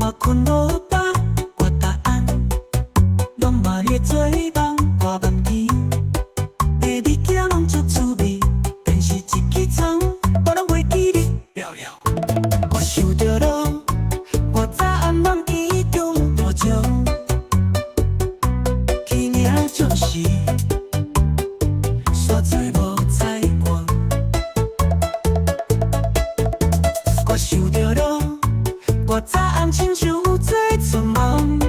嘛困无饱，我答案拢嘛咧做梦，我梦见的物件拢足趣味，但是一起床我拢袂记你了了。我想着咯，我早暗梦伊中大奖，去年就是煞做无彩光。我想着咯，我早暗亲像有做春梦，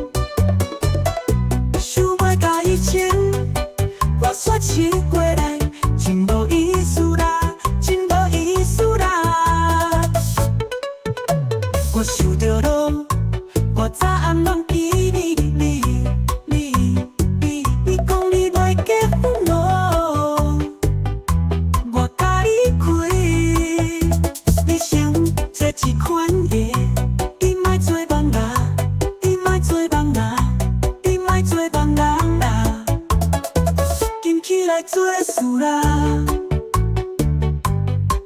想要甲以前我说起过来，真无意思啦，真无意思啦。我想着咯，我早暗梦见你讲你要结婚咯，我甲你开，你想这一款的。你莫做梦啦，你莫做梦啦，你莫做梦人啦，紧起来做事啦，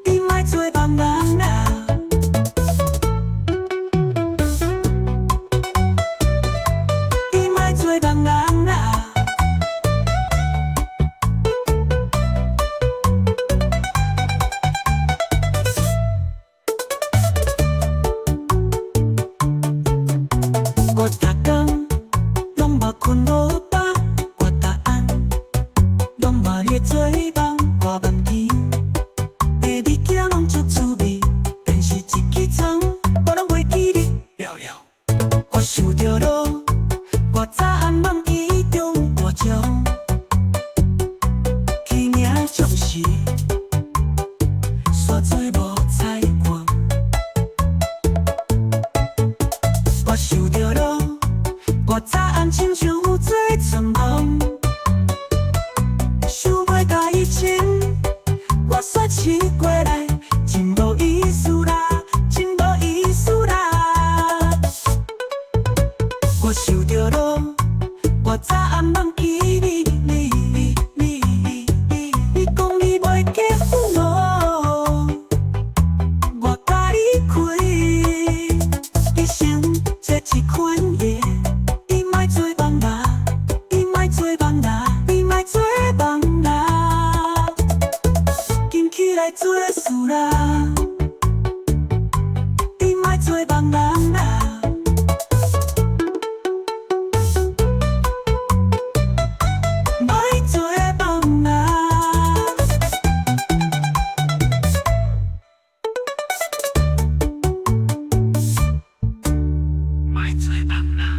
你莫做梦人啦。你莫做梦人啦。我逐工拢嘛困无饱，我答案拢嘛咧做梦，我梦见的物件拢足趣味，但是一起床我拢袂记你了了。我想着咯，我早暗梦伊中大奖，去年就是煞做无彩光。我想着咯，我早暗亲像有做春梦，想要甲以前我说起过来，真无意思啦，真无意思啦。我想着咯，我早暗梦见你讲你要结婚咯，我甲你开，你想这一款的。你莫做梦啦，你莫做梦啦，你莫做梦啦，紧起来做事啦，你莫做梦人啦。莫做梦啦。莫做梦啦。